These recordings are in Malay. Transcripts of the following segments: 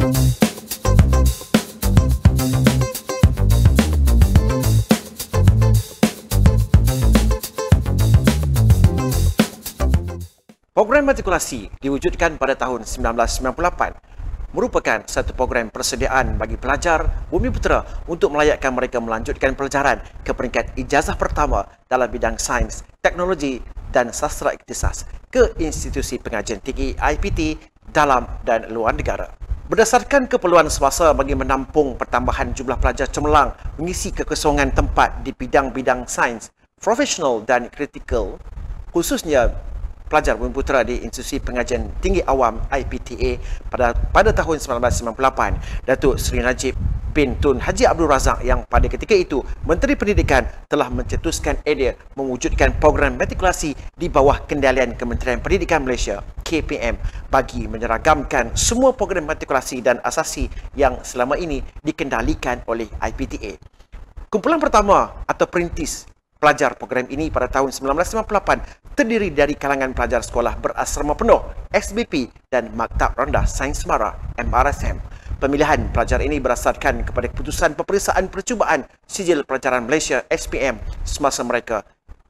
Program matrikulasi diwujudkan pada tahun 1998 merupakan satu program persediaan bagi pelajar Bumiputera untuk melayakkan mereka melanjutkan pelajaran ke peringkat ijazah pertama dalam bidang sains, teknologi dan sastra ikhtisas ke institusi pengajian tinggi IPT dalam dan luar negara. Berdasarkan keperluan semasa bagi menampung pertambahan jumlah pelajar cemerlang mengisi kekosongan tempat di bidang-bidang sains, profesional dan kritikal, khususnya pelajar Bumiputera di Institusi Pengajian Tinggi Awam IPTA pada tahun 1998, Datuk Seri Najib bin Tun Haji Abdul Razak yang pada ketika itu Menteri Pendidikan telah mencetuskan idea mewujudkan program matrikulasi di bawah kendalian Kementerian Pendidikan Malaysia KPM bagi menyeragamkan semua program matrikulasi dan asasi yang selama ini dikendalikan oleh IPTA. Kumpulan pertama atau perintis pelajar program ini pada tahun 1998 terdiri dari kalangan pelajar sekolah berasrama penuh SBP dan Maktab Rendah Sains Semara MRSM. Pemilihan pelajar ini berdasarkan kepada keputusan peperiksaan percubaan Sijil Pelajaran Malaysia SPM semasa mereka.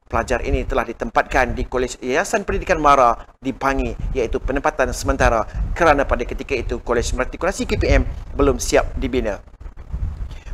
Pelajar ini telah ditempatkan di Kolej Yayasan Pendidikan MARA di Bangi, iaitu penempatan sementara kerana pada ketika itu Kolej Matrikulasi KPM belum siap dibina.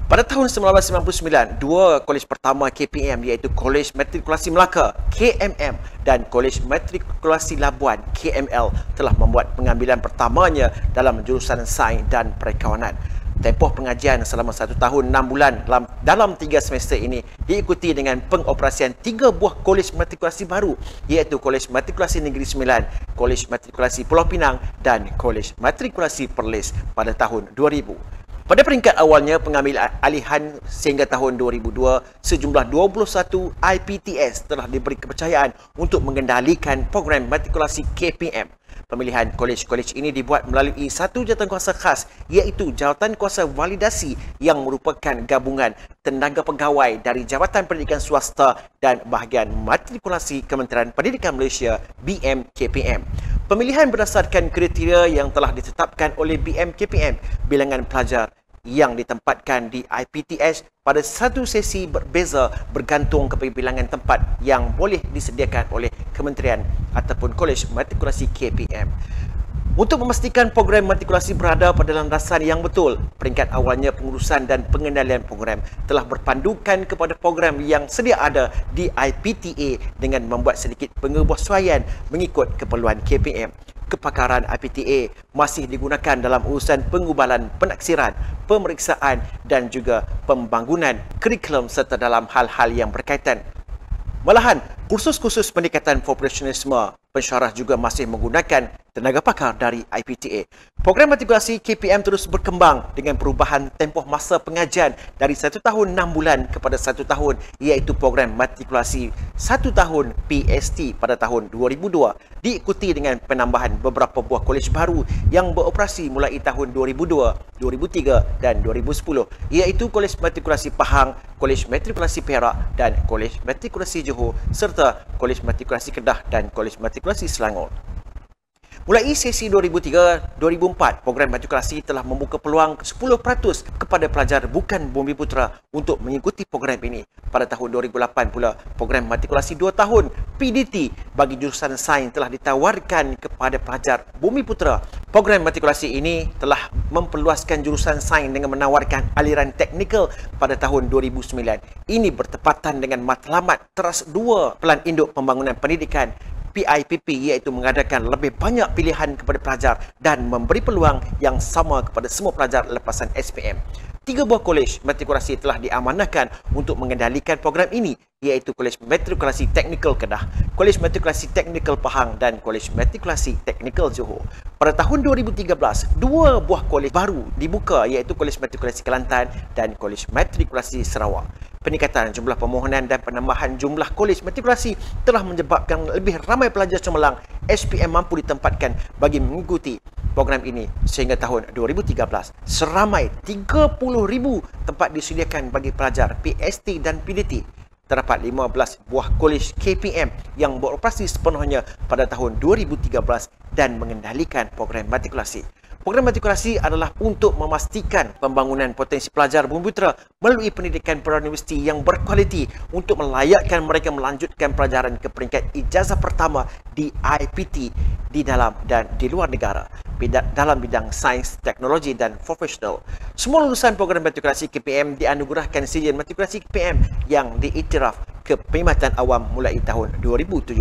Pada tahun 1999, dua kolej pertama KPM iaitu Kolej Matrikulasi Melaka KMM dan Kolej Matrikulasi Labuan KML telah membuat pengambilan pertamanya dalam jurusan Sains dan Perikawanan. Tempoh pengajian selama 1 tahun 6 bulan dalam 3 semester ini diikuti dengan pengoperasian 3 buah kolej matrikulasi baru iaitu Kolej Matrikulasi Negeri Sembilan, Kolej Matrikulasi Pulau Pinang dan Kolej Matrikulasi Perlis pada tahun 2000. Pada peringkat awalnya pengambil alihan sehingga tahun 2002, sejumlah 21 IPTS telah diberi kepercayaan untuk mengendalikan program matrikulasi KPM. Pemilihan kolej-kolej ini dibuat melalui satu jawatankuasa khas iaitu Jawatankuasa Validasi yang merupakan gabungan tenaga pegawai dari Jabatan Pendidikan Swasta dan bahagian matrikulasi Kementerian Pendidikan Malaysia BMKPM. Pemilihan berdasarkan kriteria yang telah ditetapkan oleh BMKPM, bilangan pelajar yang ditempatkan di IPTS pada satu sesi berbeza bergantung kepada bilangan tempat yang boleh disediakan oleh kementerian ataupun kolej matrikulasi KPM. Untuk memastikan program matrikulasi berada pada landasan yang betul, peringkat awalnya pengurusan dan pengendalian program telah berpandukan kepada program yang sedia ada di IPTA dengan membuat sedikit pengesesuaian mengikut keperluan KPM. Kepakaran IPTA masih digunakan dalam urusan pengubalan penaksiran, pemeriksaan dan juga pembangunan kurikulum serta dalam hal-hal yang berkaitan. Malahan, kursus-kursus peningkatan profesionalisme pensyarah juga masih menggunakan tenaga pakar dari IPTA. Program matrikulasi KPM terus berkembang dengan perubahan tempoh masa pengajian dari 1 tahun 6 bulan kepada 1 tahun iaitu program matrikulasi 1 tahun PST pada tahun 2002 diikuti dengan penambahan beberapa buah kolej baru yang beroperasi mulai tahun 2002, 2003 dan 2010 iaitu Kolej Matrikulasi Pahang, Kolej Matrikulasi Perak dan Kolej Matrikulasi Johor serta Kolej Matrikulasi Kedah dan Kolej Matrikulasi Selangor. Mulai sesi 2003-2004, program matrikulasi telah membuka peluang 10% kepada pelajar bukan Bumiputera untuk mengikuti program ini. Pada tahun 2008 pula, program matrikulasi 2 tahun PDT bagi jurusan sains telah ditawarkan kepada pelajar Bumiputera. Program matrikulasi ini telah memperluaskan jurusan sains dengan menawarkan aliran teknikal pada tahun 2009. Ini bertepatan dengan matlamat Teras 2 Pelan Induk Pembangunan Pendidikan PIPP iaitu mengadakan lebih banyak pilihan kepada pelajar dan memberi peluang yang sama kepada semua pelajar lepasan SPM. 3 buah kolej matrikulasi telah diamanahkan untuk mengendalikan program ini iaitu Kolej Matrikulasi Teknikal Kedah, Kolej Matrikulasi Teknikal Pahang dan Kolej Matrikulasi Teknikal Johor. Pada tahun 2013, 2 buah kolej baru dibuka iaitu Kolej Matrikulasi Kelantan dan Kolej Matrikulasi Sarawak. Peningkatan jumlah permohonan dan penambahan jumlah kolej matrikulasi telah menyebabkan lebih ramai pelajar cemerlang SPM mampu ditempatkan bagi mengikuti program ini sehingga tahun 2013. Seramai 30,000 tempat disediakan bagi pelajar PST dan PDT. Terdapat 15 buah kolej KPM yang beroperasi sepenuhnya pada tahun 2013 dan mengendalikan program matrikulasi. Program matrikulasi adalah untuk memastikan pembangunan potensi pelajar Bumi Putera melalui pendidikan prauniversiti yang berkualiti untuk melayakkan mereka melanjutkan pelajaran ke peringkat ijazah pertama di IPT di dalam dan di luar negara dalam bidang sains, teknologi dan profesional. Semua lulusan program matrikulasi KPM dianugerahkan sijil matrikulasi KPM yang diiktiraf ke perkhidmatan awam mulai tahun 2017.